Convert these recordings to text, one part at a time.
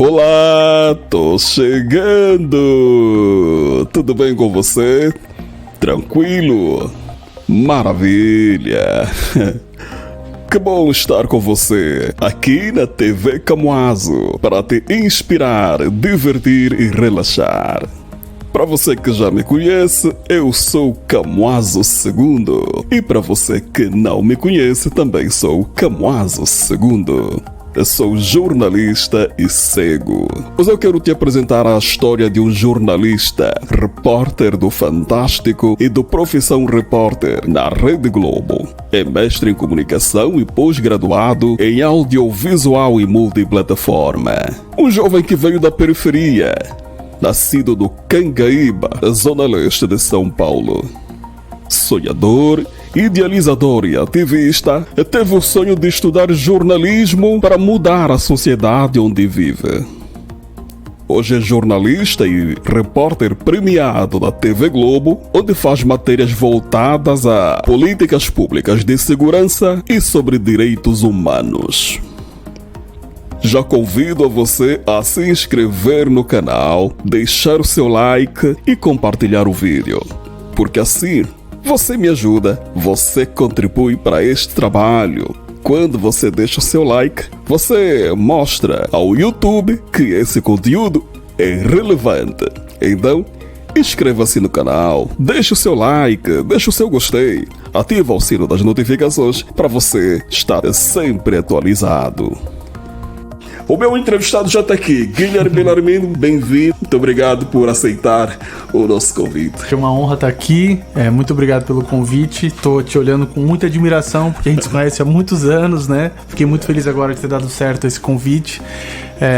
Olá, tô chegando! Tudo bem com você? Tranquilo? Maravilha! Que bom estar com você aqui na TV Camuazo para te inspirar, divertir e relaxar. Para você que já me conhece, eu sou Camuazo II. E para você que não me conhece, também sou Camuazo II. Eu sou jornalista e cego. Hoje eu quero te apresentar a história de um jornalista, repórter do Fantástico e do Profissão Repórter na Rede Globo. É mestre em comunicação e pós-graduado em audiovisual e multiplataforma. Um jovem que veio da periferia, nascido no Cangaíba, zona leste de São Paulo. Sonhador, idealizador e ativista, teve o sonho de estudar jornalismo para mudar a sociedade onde vive. Hoje é jornalista e repórter premiado da TV Globo, onde faz matérias voltadas a políticas públicas de segurança e sobre direitos humanos. Já convido a você a se inscrever no canal, deixar o seu like e compartilhar o vídeo, porque assim você me ajuda, você contribui para este trabalho. Quando você deixa o seu like, você mostra ao YouTube que esse conteúdo é relevante. Então, inscreva-se no canal, deixe o seu like, deixe o seu gostei, ativa o sino das notificações para você estar sempre atualizado. O meu entrevistado já está aqui, Guilherme Bellarmino, bem-vindo, muito obrigado por aceitar o nosso convite. É uma honra estar aqui, muito obrigado pelo convite, estou te olhando com muita admiração, porque a gente se conhece há muitos anos, né? Fiquei muito feliz agora de ter dado certo esse convite,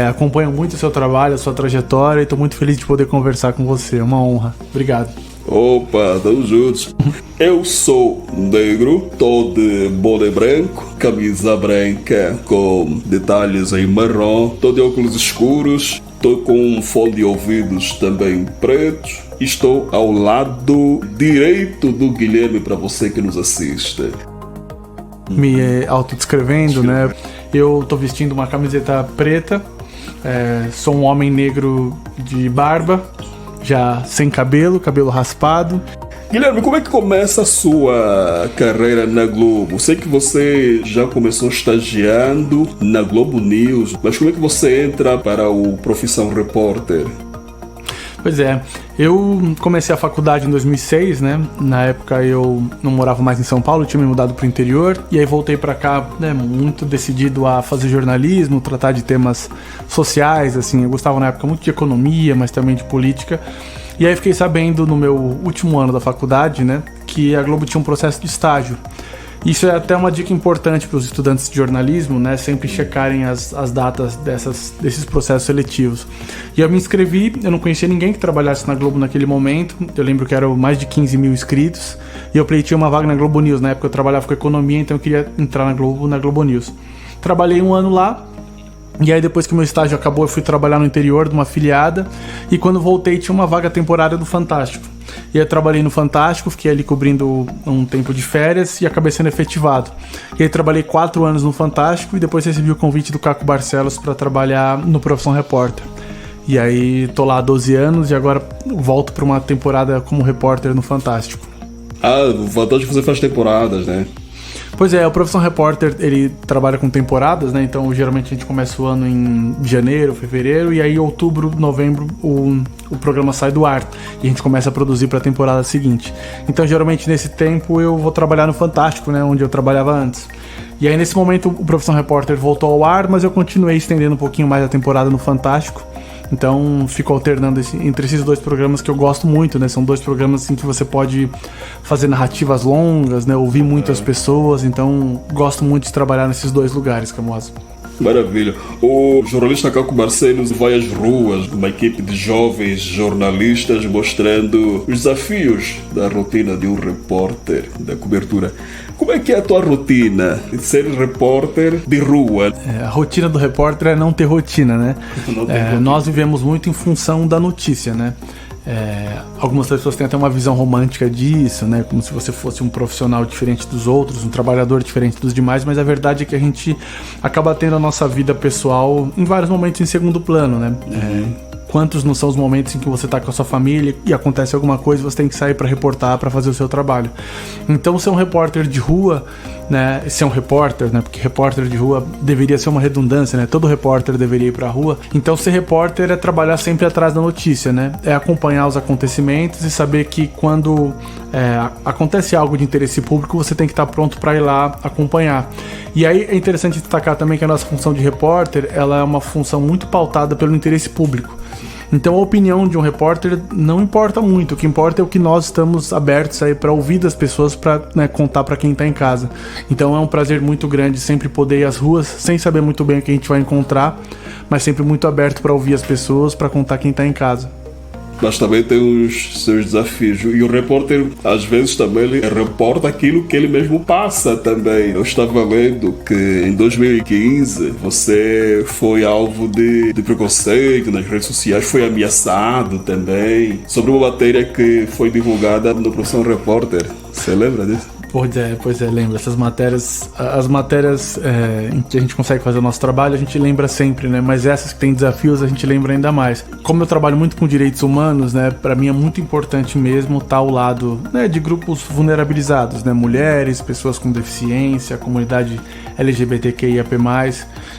acompanho muito o seu trabalho, a sua trajetória e estou muito feliz de poder conversar com você, é uma honra, obrigado. Opa, tamo juntos. Eu sou negro, tô de boné branco, camisa branca com detalhes em marrom, tô de óculos escuros, tô com um fone de ouvidos também pretos e estou ao lado direito do Guilherme para você que nos assiste. Me autodescrevendo, né? Eu tô vestindo uma camiseta preta, sou um homem negro de barba, já sem cabelo raspado. Guilherme, como é que começa a sua carreira na Globo? Sei que você já começou estagiando na Globo News, mas como é que você entra para o Profissão Repórter? Pois é, eu comecei a faculdade em 2006, né? Na época eu não morava mais em São Paulo, eu tinha me mudado para o interior. E aí voltei para cá, né, muito decidido a fazer jornalismo, tratar de temas sociais, assim. Eu gostava na época muito de economia, mas também de política. E aí fiquei sabendo no meu último ano da faculdade, né, que a Globo tinha um processo de estágio. Isso é até uma dica importante para os estudantes de jornalismo, né? Sempre checarem as datas desses processos seletivos. E eu me inscrevi, eu não conhecia ninguém que trabalhasse na Globo naquele momento. Eu lembro que eram mais de 15 mil inscritos. E eu pleitei uma vaga na Globo News. Na época eu trabalhava com economia, então eu queria entrar na Globo News. Trabalhei um ano lá. E aí depois que o meu estágio acabou, eu fui trabalhar no interior de uma afiliada. E quando voltei tinha uma vaga temporária do Fantástico. E eu trabalhei no Fantástico, fiquei ali cobrindo um tempo de férias e acabei sendo efetivado. E aí trabalhei 4 anos no Fantástico e depois recebi o convite do Caco Barcelos para trabalhar no Profissão Repórter. E aí tô lá há 12 anos e agora volto para uma temporada como repórter no Fantástico. Ah, no Fantástico você faz temporadas, né? Pois é, o Profissão Repórter, ele trabalha com temporadas, né? Então, geralmente a gente começa o ano em janeiro, fevereiro, e aí em outubro, novembro, o programa sai do ar e a gente começa a produzir para a temporada seguinte. Então, geralmente nesse tempo eu vou trabalhar no Fantástico, né? Onde eu trabalhava antes. E aí nesse momento o Profissão Repórter voltou ao ar, mas eu continuei estendendo um pouquinho mais a temporada no Fantástico. Então fico alternando entre esses dois programas que eu gosto muito, né? São dois programas em que você pode fazer narrativas longas, né? Ouvir muitas pessoas, então gosto muito de trabalhar nesses dois lugares, Camuazo. Maravilha. O jornalista Caco Barcelos vai às ruas, uma equipe de jovens jornalistas mostrando os desafios da rotina de um repórter da cobertura. Como é que é a tua rotina de ser repórter de rua? A rotina do repórter é não ter rotina, né? Nós vivemos muito em função da notícia, né? Algumas pessoas têm até uma visão romântica disso, né? Como se você fosse um profissional diferente dos outros, um trabalhador diferente dos demais, mas a verdade é que a gente acaba tendo a nossa vida pessoal em vários momentos em segundo plano, né? Quantos não são os momentos em que você está com a sua família e acontece alguma coisa e você tem que sair para reportar, para fazer o seu trabalho. Então, ser um repórter de rua, né, ser um repórter, né, porque repórter de rua deveria ser uma redundância, né, todo repórter deveria ir para a rua. Então, ser repórter é trabalhar sempre atrás da notícia, né, é acompanhar os acontecimentos e saber que quando acontece algo de interesse público, você tem que estar pronto para ir lá acompanhar. E aí é interessante destacar também que a nossa função de repórter, ela é uma função muito pautada pelo interesse público. Então a opinião de um repórter não importa muito, o que importa é o que nós estamos abertos aí para ouvir das pessoas, para, né, contar para quem está em casa. Então é um prazer muito grande sempre poder ir às ruas, sem saber muito bem o que a gente vai encontrar, mas sempre muito aberto para ouvir as pessoas, para contar quem está em casa. Mas também tem os seus desafios. E o repórter, às vezes, também ele reporta aquilo que ele mesmo passa também. Eu estava lendo que em 2015 você foi alvo de preconceito nas redes sociais, foi ameaçado também. Sobre uma matéria que foi divulgada no Profissão Repórter. Você lembra disso? Pois é, lembro. Essas matérias, as matérias em que a gente consegue fazer o nosso trabalho, a gente lembra sempre, né? Mas essas que tem desafios, a gente lembra ainda mais. Como eu trabalho muito com direitos humanos, né? Para mim é muito importante mesmo estar ao lado, né, de grupos vulnerabilizados, né? Mulheres, pessoas com deficiência, comunidade LGBTQIAP+.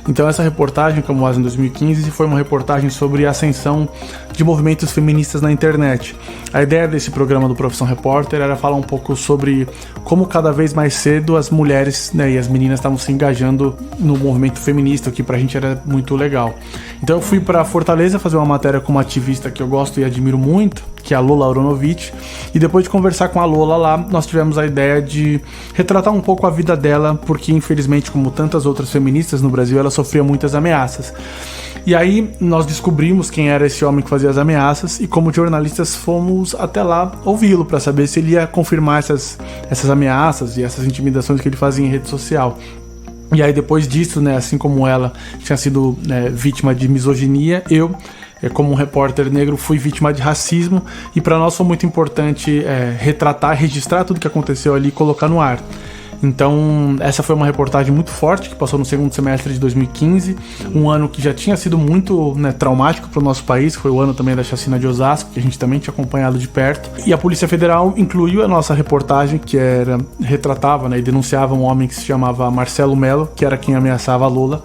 Então essa reportagem, como em 2015, foi uma reportagem sobre a ascensão de movimentos feministas na internet. A ideia desse programa do Profissão Repórter era falar um pouco sobre como cada vez mais cedo as mulheres, né, e as meninas estavam se engajando no movimento feminista, o que pra gente era muito legal. Então eu fui pra Fortaleza fazer uma matéria com uma ativista que eu gosto e admiro muito, que é a Lola Aronovitch, e depois de conversar com a Lola lá, nós tivemos a ideia de retratar um pouco a vida dela, porque infelizmente, como tantas outras feministas no Brasil, ela sofria muitas ameaças. E aí nós descobrimos quem era esse homem que fazia as ameaças e, como jornalistas, fomos até lá ouvi-lo para saber se ele ia confirmar essas ameaças e essas intimidações que ele fazia em rede social. E aí depois disso, né, assim como ela tinha sido, né, vítima de misoginia, eu, como um repórter negro, fui vítima de racismo, e para nós foi muito importante retratar, registrar tudo que aconteceu ali e colocar no ar. Então, essa foi uma reportagem muito forte que passou no segundo semestre de 2015, um ano que já tinha sido muito, né, traumático para o nosso país, foi o ano também da chacina de Osasco, que a gente também tinha acompanhado de perto. E a Polícia Federal incluiu a nossa reportagem, que retratava, né, e denunciava um homem que se chamava Marcelo Mello, que era quem ameaçava a Lula.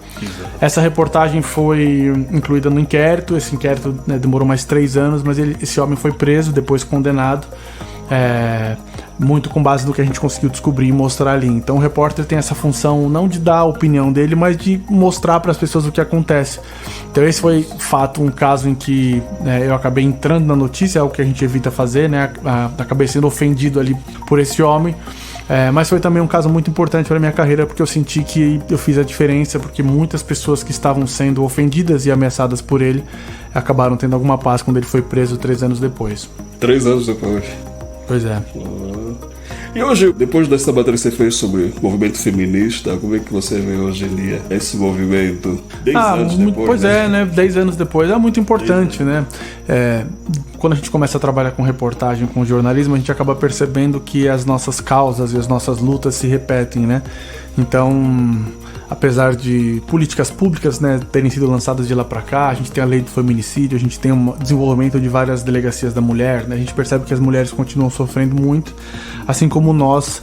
Essa reportagem foi incluída no inquérito, esse inquérito, né, demorou mais 3 anos, mas esse homem foi preso, depois condenado. Muito com base no que a gente conseguiu descobrir e mostrar ali. Então o repórter tem essa função não de dar a opinião dele, mas de mostrar para as pessoas o que acontece. Então esse foi, fato, um caso em que eu acabei entrando na notícia, é o que a gente evita fazer, né? Acabei sendo ofendido ali por esse homem. Mas foi também um caso muito importante para minha carreira, porque eu senti que eu fiz a diferença, porque muitas pessoas que estavam sendo ofendidas e ameaçadas por ele acabaram tendo alguma paz quando ele foi preso 3 anos depois. 3 anos depois. Pois é. E hoje, depois dessa matéria que você fez sobre movimento feminista, como é que você vê hoje em dia esse movimento? 10 anos depois. Pois né? 10 anos depois. É muito importante, né? Quando a gente começa a trabalhar com reportagem, com jornalismo, a gente acaba percebendo que as nossas causas e as nossas lutas se repetem, né? Então, apesar de políticas públicas, né, terem sido lançadas de lá para cá, a gente tem a lei do feminicídio, a gente tem um desenvolvimento de várias delegacias da mulher, né, a gente percebe que as mulheres continuam sofrendo muito, assim como nós,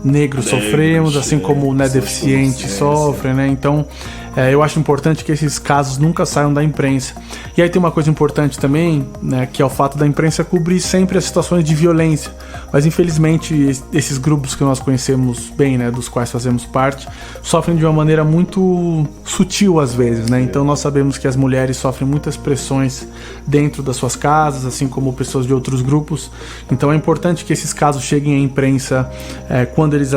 negros sofremos, assim como, né, deficientes sofrem, né? Então eu acho importante que esses casos nunca saiam da imprensa. E aí tem uma coisa importante também, né, que é o fato da imprensa cobrir sempre as situações de violência, mas infelizmente esses grupos que nós conhecemos bem, né, dos quais fazemos parte, sofrem de uma maneira muito sutil às vezes, né? Então nós sabemos que as mulheres sofrem muitas pressões dentro das suas casas, assim como pessoas de outros grupos. Então é importante que esses casos cheguem à imprensa quando eles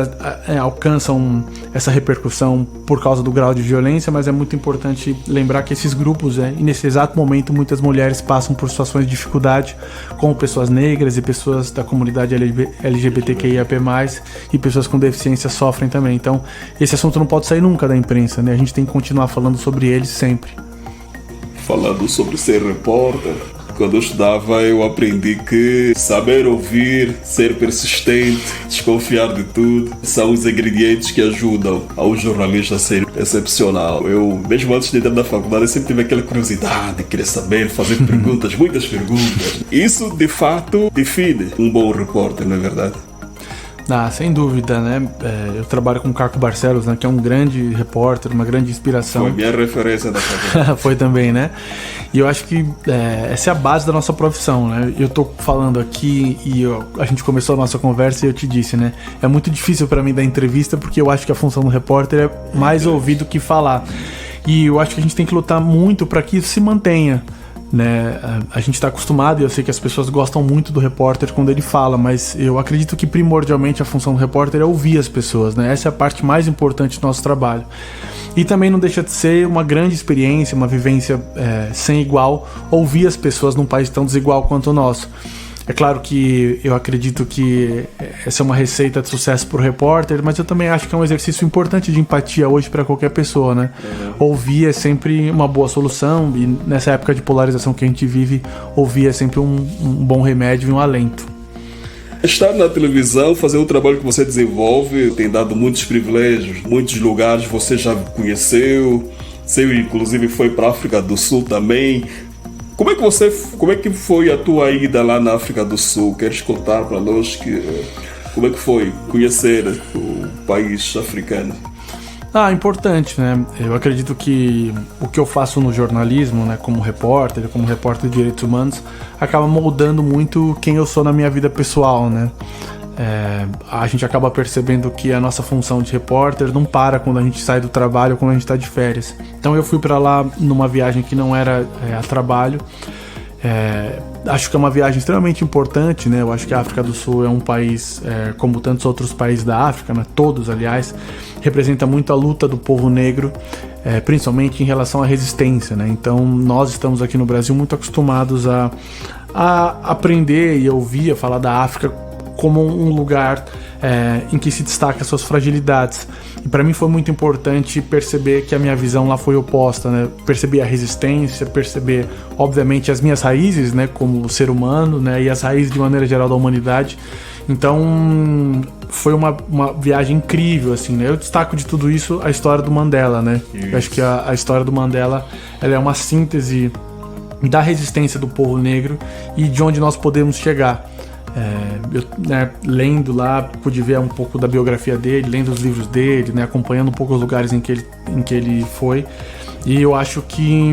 alcançam essa repercussão por causa do grau de violência, mas é muito importante lembrar que esses grupos, e nesse exato momento muitas mulheres passam por situações de dificuldade, como pessoas negras e pessoas da comunidade LGBTQIAP+, e pessoas com deficiência sofrem também. Então esse assunto não pode sair nunca da imprensa, né? A gente tem que continuar falando sobre ele sempre. Falando sobre ser repórter, Quando eu estudava, eu aprendi que saber ouvir, ser persistente, desconfiar de tudo, são os ingredientes que ajudam ao jornalista a ser excepcional. Eu, mesmo antes de entrar na faculdade, eu sempre tive aquela curiosidade de querer saber, fazer perguntas, muitas perguntas. Isso, de fato, define um bom repórter, não é verdade? Ah, sem dúvida, né? Eu trabalho com o Caco Barcelos, né? Que é um grande repórter, uma grande inspiração. Foi minha referência da faculdade. Foi também, né? E eu acho que essa é a base da nossa profissão, né? Eu tô falando aqui e a gente começou a nossa conversa e eu te disse, né? É muito difícil para mim dar entrevista porque eu acho que a função do repórter é mais ouvir do que falar. E eu acho que a gente tem que lutar muito para que isso se mantenha. Né? A gente está acostumado e eu sei que as pessoas gostam muito do repórter quando ele fala, mas eu acredito que primordialmente a função do repórter é ouvir as pessoas, né? Essa é a parte mais importante do nosso trabalho. E também não deixa de ser uma grande experiência, uma vivência sem igual, ouvir as pessoas num país tão desigual quanto o nosso. É claro que eu acredito que essa é uma receita de sucesso para o repórter, mas eu também acho que é um exercício importante de empatia hoje para qualquer pessoa, né? Ouvir é sempre uma boa solução e nessa época de polarização que a gente vive, ouvir é sempre um bom remédio e um alento. Estar na televisão, fazer o trabalho que você desenvolve, tem dado muitos privilégios, muitos lugares você já conheceu, você inclusive foi para a África do Sul também. Como é que foi a tua ida lá na África do Sul? Queres contar para nós como é que foi conhecer o país africano? Importante, né? Eu acredito que o que eu faço no jornalismo, né, como repórter de direitos humanos, acaba moldando muito quem eu sou na minha vida pessoal, né? A gente acaba percebendo que a nossa função de repórter não para quando a gente sai do trabalho ou quando a gente está de férias. Então eu fui para lá numa viagem que não era a trabalho. Acho que é uma viagem extremamente importante, né? Eu acho que a África do Sul é um país, como tantos outros países da África, né? Todos, aliás, representa muito a luta do povo negro, principalmente em relação à resistência, né? Então nós estamos aqui no Brasil muito acostumados a aprender e ouvir a falar da África como um lugar em que se destaca as suas fragilidades. E para mim foi muito importante perceber que a minha visão lá foi oposta, né? Perceber a resistência, perceber, obviamente, as minhas raízes, né, como ser humano, né, e as raízes de maneira geral da humanidade. Então foi uma viagem incrível, assim, né? Eu destaco de tudo isso a história do Mandela, né? Eu acho que a história do Mandela, ela é uma síntese da resistência do povo negro e de onde nós podemos chegar. Eu, lendo lá, pude ver um pouco da biografia dele, lendo os livros dele, né, acompanhando um pouco os lugares em que ele foi, e eu acho que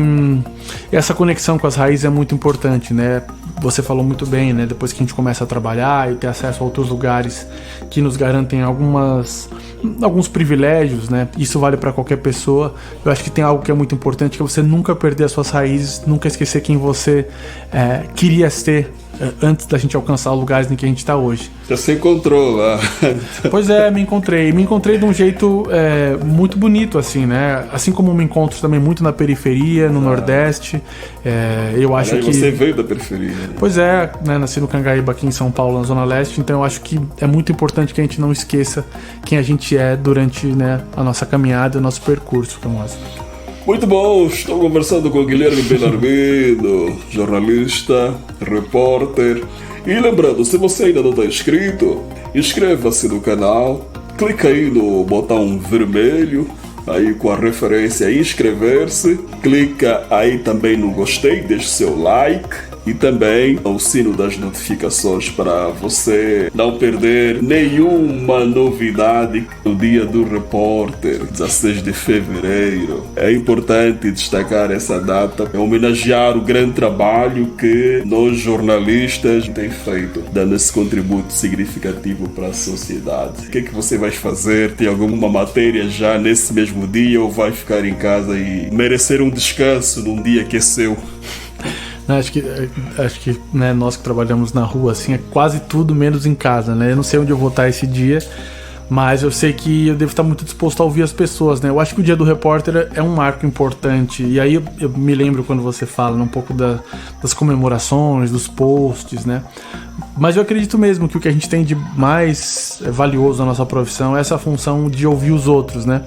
essa conexão com as raízes é muito importante, né? Você falou muito bem, né? Depois que a gente começa a trabalhar e ter acesso a outros lugares que nos garantem alguns privilégios, né? Isso vale para qualquer pessoa. Eu acho que tem algo que é muito importante, que é você nunca perder as suas raízes, nunca esquecer quem você queria ser antes da gente alcançar os lugares em que a gente está hoje. Já se encontrou lá. Pois é, me encontrei de um jeito muito bonito, assim, né? Assim como me encontro também muito na periferia, no Nordeste. Eu acho que você veio da periferia, né? Pois é, né? Nasci no Cangaíba, aqui em São Paulo, na Zona Leste, então eu acho que é muito importante que a gente não esqueça quem a gente é durante, né, a nossa caminhada, o nosso percurso, Camuasa. Muito bom, estou conversando com Guilherme Belarmino, jornalista, repórter. E lembrando, se você ainda não está inscrito, inscreva-se no canal, clica aí no botão vermelho, aí com a referência inscrever-se, clica aí também no gostei, deixe seu like. E também o sino das notificações para você não perder nenhuma novidade no Dia do Repórter, 16 de fevereiro. É importante destacar essa data, homenagear o grande trabalho que nós jornalistas temos feito, dando esse contributo significativo para a sociedade. O que é que você vai fazer? Tem alguma matéria já nesse mesmo dia ou vai ficar em casa e merecer um descanso num dia que é seu? Acho que né, nós que trabalhamos na rua, assim, é quase tudo menos em casa, né? Eu não sei onde eu vou estar esse dia, mas eu sei que eu devo estar muito disposto a ouvir as pessoas, né? Eu acho que o Dia do Repórter é um marco importante, e aí eu me lembro quando você fala, né, um pouco das comemorações, dos posts, né? Mas eu acredito mesmo que o que a gente tem de mais valioso na nossa profissão é essa função de ouvir os outros, né?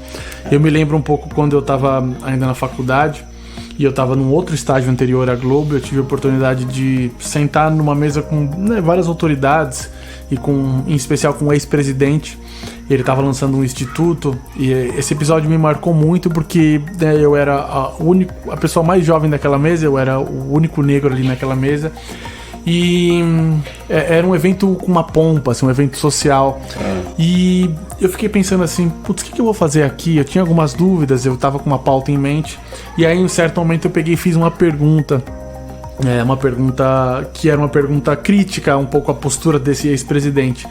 Eu me lembro um pouco quando eu estava ainda na faculdade. e eu estava num outro estágio anterior à Globo, eu tive a oportunidade de sentar numa mesa com várias autoridades, e em especial com o ex-presidente. Ele estava lançando um instituto, e esse episódio me marcou muito porque eu era a pessoa mais jovem daquela mesa, eu era o único negro ali naquela mesa. E era um evento com uma pompa, assim, um evento social. E eu fiquei pensando assim, putz, o que eu vou fazer aqui? Eu tinha algumas dúvidas, eu tava com uma pauta em mente. E aí, em um certo momento, eu peguei e fiz uma pergunta. Uma pergunta que era uma pergunta crítica um pouco à postura desse ex-presidente.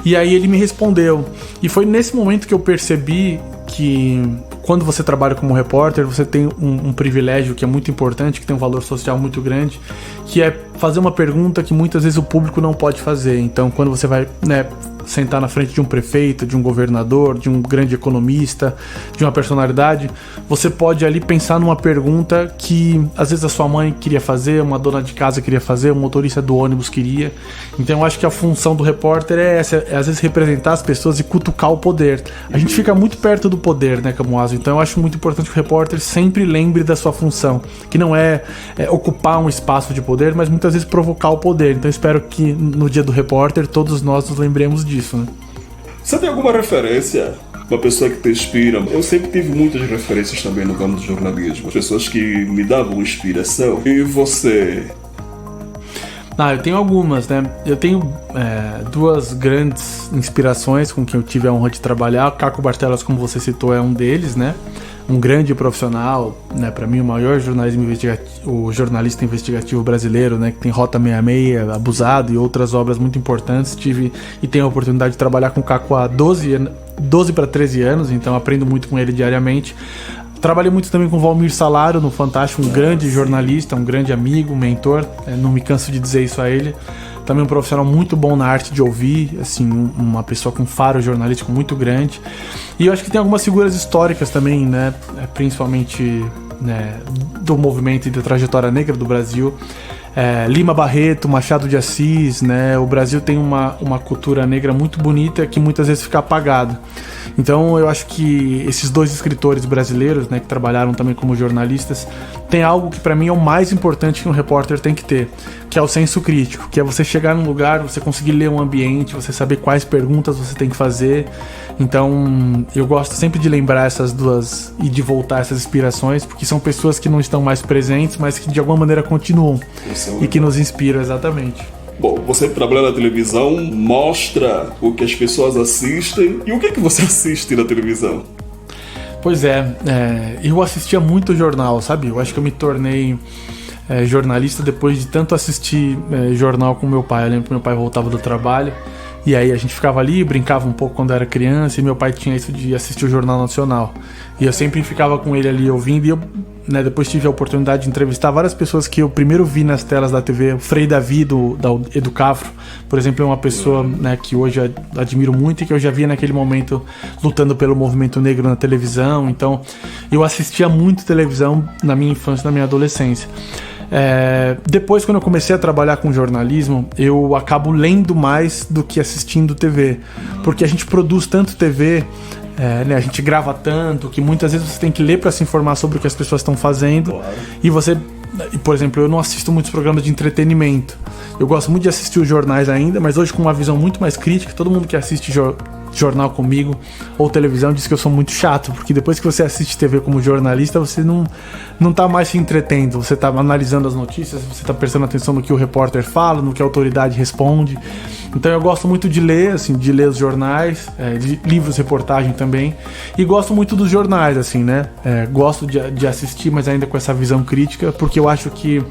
E aí ele me respondeu. E foi nesse momento que eu percebi que quando você trabalha como repórter, você tem um privilégio que é muito importante, que tem um valor social muito grande, que é fazer uma pergunta que muitas vezes o público não pode fazer. Então, quando você vai sentar na frente de um prefeito, de um governador, de um grande economista, de uma personalidade, você pode ali pensar numa pergunta que às vezes a sua mãe queria fazer, uma dona de casa queria fazer, um motorista do ônibus queria. Então eu acho que a função do repórter é essa, é às vezes representar as pessoas e cutucar o poder. A gente fica muito perto do poder, né, Camuaso? Então eu acho muito importante que o repórter sempre lembre da sua função, que não é ocupar um espaço de poder, mas muitas vezes provocar o poder. Então eu espero que no dia do repórter todos nós nos lembremos disso, né? Você tem alguma referência? Uma pessoa que te inspira? Eu sempre tive muitas referências também no ramo do jornalismo. Pessoas que me davam inspiração. E você? Eu tenho algumas, né? Eu tenho duas grandes inspirações com quem eu tive a honra de trabalhar. O Caco Bartelos, como você citou, é um deles, né? Um grande profissional, né? Para mim, o maior jornalista investigativo brasileiro, né? Que tem Rota 66, Abusado e outras obras muito importantes. Tive e tenho a oportunidade de trabalhar com o Caco há 12 para 13 anos, então aprendo muito com ele diariamente. Trabalhei muito também com o Valmir Salaro no Fantástico, um grande jornalista, um grande amigo, um mentor, não me canso de dizer isso a ele. Também um profissional muito bom na arte de ouvir, assim, uma pessoa com faro jornalístico muito grande. E eu acho que tem algumas figuras históricas também, né, principalmente, né, do movimento e da trajetória negra do Brasil. Lima Barreto, Machado de Assis, né? O Brasil tem uma cultura negra muito bonita que muitas vezes fica apagada. Então eu acho que esses dois escritores brasileiros, né, que trabalharam também como jornalistas, tem algo que para mim é o mais importante que um repórter tem que ter, que é o senso crítico, que é você chegar num lugar, você conseguir ler um ambiente, você saber quais perguntas você tem que fazer. Então eu gosto sempre de lembrar essas duas e de voltar essas inspirações, porque são pessoas que não estão mais presentes, mas que de alguma maneira continuam e que nos inspiram, exatamente. Bom, você trabalha na televisão, mostra o que as pessoas assistem. E o que você assiste na televisão? Pois eu assistia muito jornal, sabe? Eu acho que eu me tornei jornalista depois de tanto assistir jornal com meu pai. Eu lembro que meu pai voltava do trabalho e aí a gente ficava ali, brincava um pouco quando era criança, e meu pai tinha isso de assistir o Jornal Nacional. E eu sempre ficava com ele ali ouvindo, e eu, né, depois tive a oportunidade de entrevistar várias pessoas que eu primeiro vi nas telas da TV. O Frei Davi, da Educafro, por exemplo, é uma pessoa, né, que hoje eu admiro muito e que eu já via naquele momento lutando pelo movimento negro na televisão. Então eu assistia muito televisão na minha infância, na minha adolescência. Depois, quando eu comecei a trabalhar com jornalismo, eu acabo lendo mais do que assistindo TV, porque a gente produz tanto TV, né, a gente grava tanto, que muitas vezes você tem que ler para se informar sobre o que as pessoas estão fazendo. E você, por exemplo, eu não assisto muitos programas de entretenimento. Eu gosto muito de assistir os jornais ainda, mas hoje com uma visão muito mais crítica. Todo mundo que assiste jornal comigo ou televisão diz que eu sou muito chato, porque depois que você assiste TV como jornalista, você não tá mais se entretendo, você tá analisando as notícias, você tá prestando atenção no que o repórter fala, no que a autoridade responde. Então eu gosto muito de ler, assim, de ler os jornais, livros, reportagem também, e gosto muito dos jornais, assim, né? Gosto de assistir, mas ainda com essa visão crítica, porque eu acho que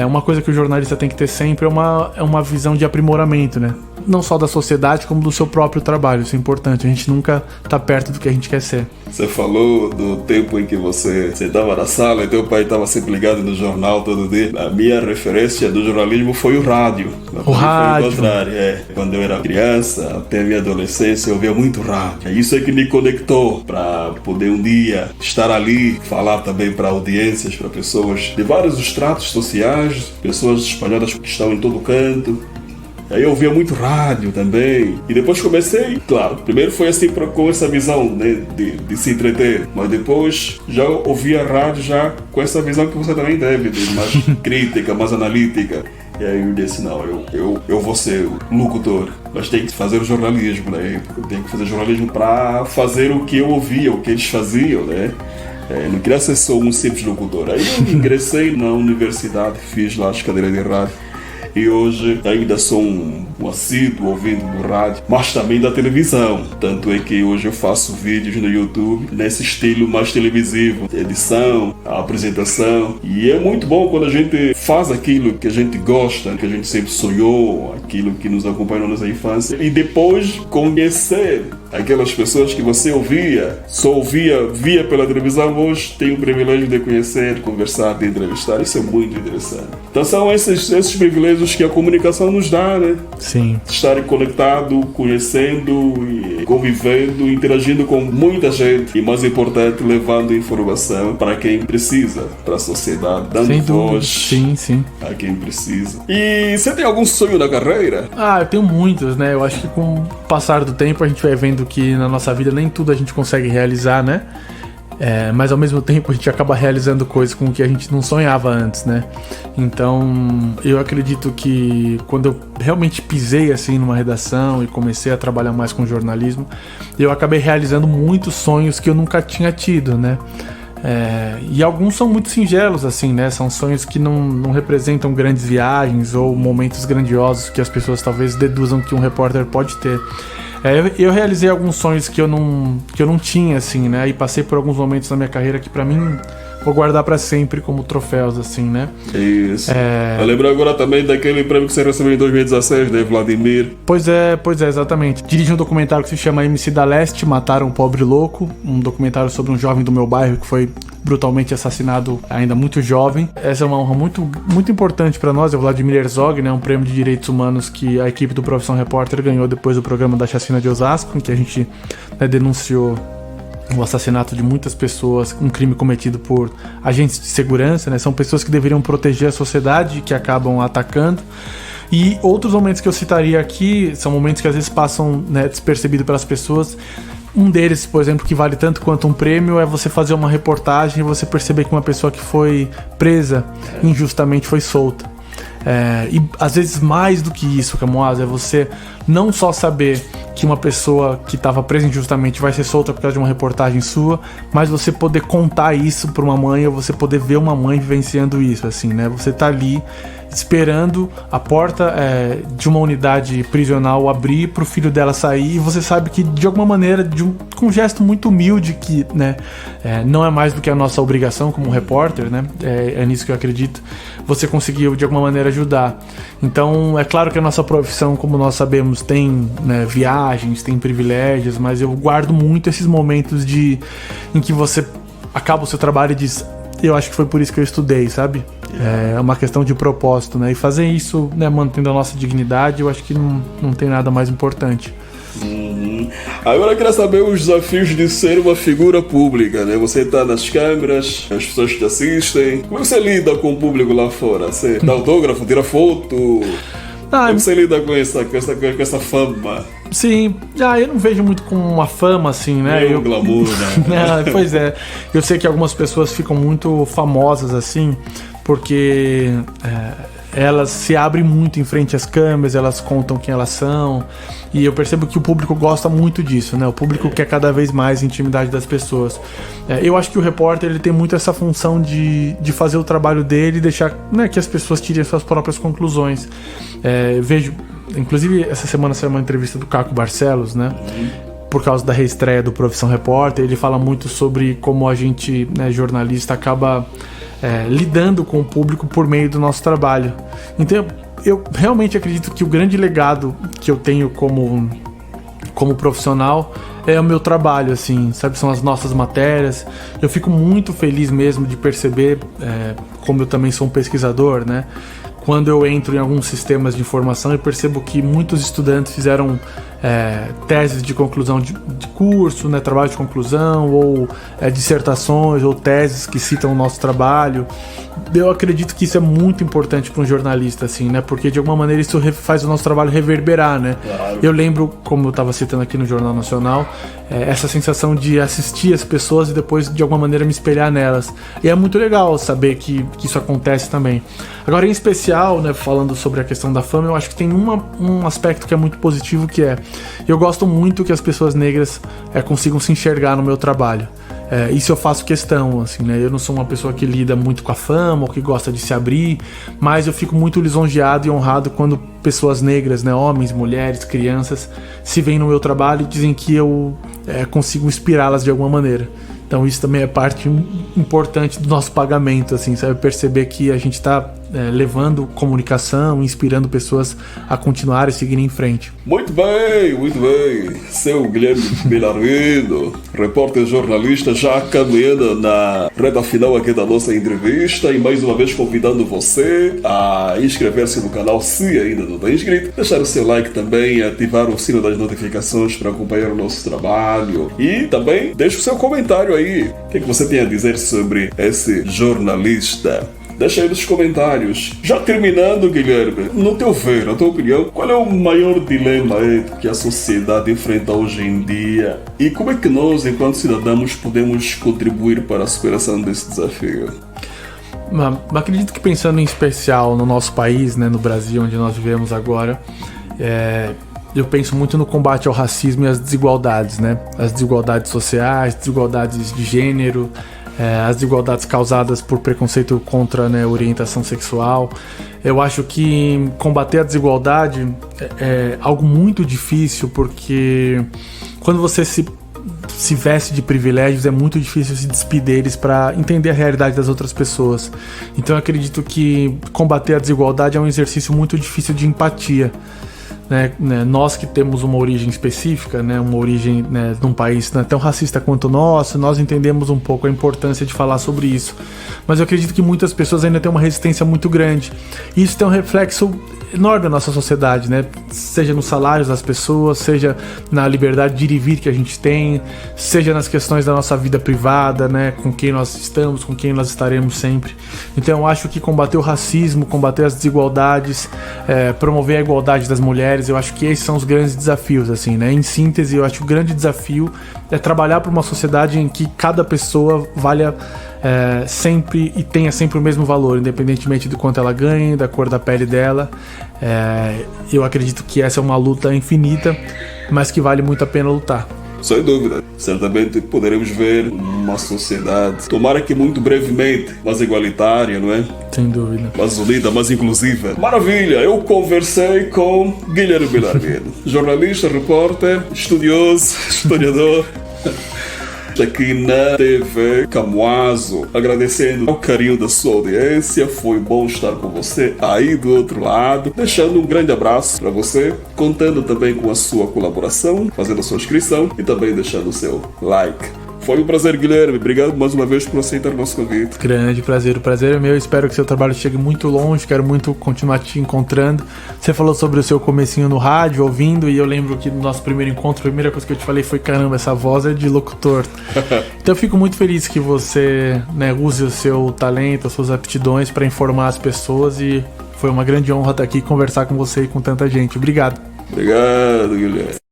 uma coisa que o jornalista tem que ter sempre é uma visão de aprimoramento, né? Não só da sociedade, como do seu próprio trabalho. Isso é importante, a gente nunca tá perto do que a gente quer ser. Você falou do tempo em que você estava na sala e teu pai estava sempre ligado no jornal todo dia. A minha referência do jornalismo foi o rádio. O rádio. Foi o contrário, Quando eu era criança, até a minha adolescência, eu ouvia muito rádio. Isso é que me conectou para poder um dia estar ali, falar também para audiências, para pessoas de vários estratos sociais, pessoas espalhadas que estão em todo canto. Aí eu ouvia muito rádio também. E depois comecei, claro, primeiro foi assim com essa visão, né, de se entreter. Mas depois já ouvia rádio já com essa visão que você também deve, de mais crítica, mais analítica. E aí eu disse, não, eu vou ser locutor, mas tenho que fazer o jornalismo, né? Eu tenho que fazer jornalismo para fazer o que eu ouvia, o que eles faziam, né? Não queria ser só um simples locutor. Aí eu ingressei na universidade, fiz lá as cadeiras de rádio. E hoje ainda sou um assíduo ouvindo do rádio, mas também da televisão. Tanto é que hoje eu faço vídeos no YouTube nesse estilo mais televisivo, edição, a apresentação. E é muito bom quando a gente faz aquilo que a gente gosta, que a gente sempre sonhou, aquilo que nos acompanha na nossa infância. E depois conhecer aquelas pessoas que você via pela televisão, hoje tem o privilégio de conhecer, de conversar, de entrevistar. Isso é muito interessante. Então são esses privilégios que a comunicação nos dá, né? Sim. Estar conectado, conhecendo, e convivendo, interagindo com muita gente e, mais importante, levando informação para quem precisa, para a sociedade, dando voz sim. a quem precisa. E você tem algum sonho na carreira? Eu tenho muitos, né? Eu acho que com o passar do tempo a gente vai vendo que na nossa vida nem tudo a gente consegue realizar, né? Mas ao mesmo tempo a gente acaba realizando coisas com que a gente não sonhava antes, né? Então eu acredito que quando eu realmente pisei assim numa redação e comecei a trabalhar mais com jornalismo, eu acabei realizando muitos sonhos que eu nunca tinha tido, né? E alguns são muito singelos, assim, né? São sonhos que não representam grandes viagens ou momentos grandiosos que as pessoas talvez deduzam que um repórter pode ter. Eu realizei alguns sonhos que eu não tinha, assim, né? E passei por alguns momentos na minha carreira que pra mim vou guardar pra sempre como troféus, assim, né? Isso. Eu lembro agora também daquele prêmio que você recebeu em 2016, né, Vladimir? Pois é, exatamente. Dirigi um documentário que se chama MC da Leste, Mataram um Pobre Louco, um documentário sobre um jovem do meu bairro que foi brutalmente assassinado ainda muito jovem. Essa é uma honra muito, muito importante para nós. É o Vladimir Herzog, né, um prêmio de direitos humanos que a equipe do Profissão Repórter ganhou depois do programa da chacina de Osasco, em que a gente, né, denunciou o assassinato de muitas pessoas, um crime cometido por agentes de segurança, né? São pessoas que deveriam proteger a sociedade que acabam atacando. E outros momentos que eu citaria aqui são momentos que às vezes passam, né, despercebido pelas pessoas. Um deles, por exemplo, que vale tanto quanto um prêmio, é você fazer uma reportagem e você perceber que uma pessoa que foi presa injustamente foi solta. E às vezes mais do que isso, Camuaz, é você não só saber que uma pessoa que estava presa injustamente vai ser solta por causa de uma reportagem sua, mas você poder contar isso para uma mãe, ou você poder ver uma mãe vivenciando isso, assim, né? Você tá ali esperando a porta de uma unidade prisional abrir para o filho dela sair, e você sabe que de alguma maneira, com um gesto muito humilde, que, né, não é mais do que a nossa obrigação como repórter, né? É nisso que eu acredito. Você conseguiu de alguma maneira ajudar. Então é claro que a nossa profissão, como nós sabemos, tem, né, viagens, tem privilégios, mas eu guardo muito esses momentos em que você acaba o seu trabalho e diz: eu acho que foi por isso que eu estudei, sabe? É uma questão de propósito, né? E fazer isso, né, mantendo a nossa dignidade, eu acho que não tem nada mais importante. Agora eu queria saber os desafios de ser uma figura pública, né? Você tá nas câmeras, as pessoas te assistem. Como você lida com o público lá fora? Você dá autógrafo, tira foto? Como você lida com essa fama? Sim, eu não vejo muito com uma fama, assim, né? Um glamour, né? Pois é, eu sei que algumas pessoas ficam muito famosas, assim, porque elas se abrem muito em frente às câmeras, elas contam quem elas são, e eu percebo que o público gosta muito disso, né? O público quer cada vez mais intimidade das pessoas. Eu acho que o repórter, ele tem muito essa função de fazer o trabalho dele e deixar, né, que as pessoas tirem suas próprias conclusões. Vejo, inclusive essa semana saiu uma entrevista do Caco Barcelos, né? Por causa da reestreia do Profissão Repórter. Ele fala muito sobre como a gente, né, jornalista, acaba lidando com o público por meio do nosso trabalho. Então eu realmente acredito que o grande legado que eu tenho como profissional é o meu trabalho, assim, sabe? São as nossas matérias. Eu fico muito feliz mesmo de perceber, como eu também sou um pesquisador, né? quando eu entro em alguns sistemas de informação e percebo que muitos estudantes fizeram teses de conclusão de curso, né, trabalho de conclusão, ou dissertações ou teses que citam o nosso trabalho. Eu acredito que isso é muito importante para um jornalista, assim, né, porque de alguma maneira isso faz o nosso trabalho reverberar, né. Claro. Eu lembro, como eu estava citando aqui no Jornal Nacional, essa sensação de assistir as pessoas e depois de alguma maneira me espelhar nelas. E é muito legal saber que isso acontece também. Agora, em especial, né, falando sobre a questão da fama, eu acho que tem um aspecto que é muito positivo, que eu gosto muito que as pessoas negras consigam se enxergar no meu trabalho. Isso eu faço questão, assim, né? Eu não sou uma pessoa que lida muito com a fama ou que gosta de se abrir, mas eu fico muito lisonjeado e honrado quando pessoas negras, né, homens, mulheres, crianças, se veem no meu trabalho e dizem que eu consigo inspirá-las de alguma maneira. Então isso também é parte importante do nosso pagamento, assim, sabe? Perceber que a gente está levando comunicação, inspirando pessoas a continuar e seguir em frente. Muito bem, muito bem. Seu Guilherme Belarmino, repórter jornalista, já caminhando na reta final aqui da nossa entrevista, e mais uma vez convidando você a inscrever-se no canal se ainda não está inscrito, deixar o seu like também, ativar o sino das notificações para acompanhar o nosso trabalho, e também deixe o seu comentário aí. O que você tem a dizer sobre esse jornalista? Deixa aí nos comentários. Já terminando, Guilherme, no teu ver, na tua opinião, qual é o maior dilema que a sociedade enfrenta hoje em dia? E como é que nós, enquanto cidadãos, podemos contribuir para a superação desse desafio? Acredito que, pensando em especial no nosso país, né, no Brasil, onde nós vivemos agora, eu penso muito no combate ao racismo e às desigualdades, né? As desigualdades sociais, desigualdades de gênero, as desigualdades causadas por preconceito contra, né, orientação sexual. Eu acho que combater a desigualdade é algo muito difícil, porque quando você se veste de privilégios, é muito difícil se despir deles para entender a realidade das outras pessoas. Então eu acredito que combater a desigualdade é um exercício muito difícil de empatia. Nós que temos uma origem específica, né, uma origem, né, de um país não é tão racista quanto o nosso, nós entendemos um pouco a importância de falar sobre isso. Mas eu acredito que muitas pessoas ainda têm uma resistência muito grande. E isso tem um reflexo enorme na nossa sociedade, né? Seja nos salários das pessoas, seja na liberdade de ir e vir que a gente tem, seja nas questões da nossa vida privada, né? Com quem nós estamos, com quem nós estaremos sempre. Então eu acho que combater o racismo, combater as desigualdades, promover a igualdade das mulheres, eu acho que esses são os grandes desafios, assim, né? Em síntese, eu acho que o grande desafio é trabalhar para uma sociedade em que cada pessoa valha sempre e tenha sempre o mesmo valor, independentemente do quanto ela ganha, da cor da pele dela. Eu acredito que essa é uma luta infinita, mas que vale muito a pena lutar. Sem dúvida, certamente poderemos ver uma sociedade, tomara que muito brevemente, mais igualitária, não é? Sem dúvida. Mais unida, mais inclusiva. Maravilha, eu conversei com Guilherme Belarmino, jornalista, repórter, estudioso, historiador, aqui na TV Camuaso, agradecendo o carinho da sua audiência. Foi bom estar com você aí do outro lado, deixando um grande abraço para você, contando também com a sua colaboração, fazendo a sua inscrição e também deixando o seu like. Foi um prazer, Guilherme. Obrigado mais uma vez por aceitar o nosso convite. Grande prazer. O prazer é meu. Espero que seu trabalho chegue muito longe. Quero muito continuar te encontrando. Você falou sobre o seu comecinho no rádio, ouvindo, e eu lembro que no nosso primeiro encontro, a primeira coisa que eu te falei foi: caramba, essa voz é de locutor. Então eu fico muito feliz que você, né, use o seu talento, as suas aptidões para informar as pessoas, e foi uma grande honra estar aqui e conversar com você e com tanta gente. Obrigado. Obrigado, Guilherme.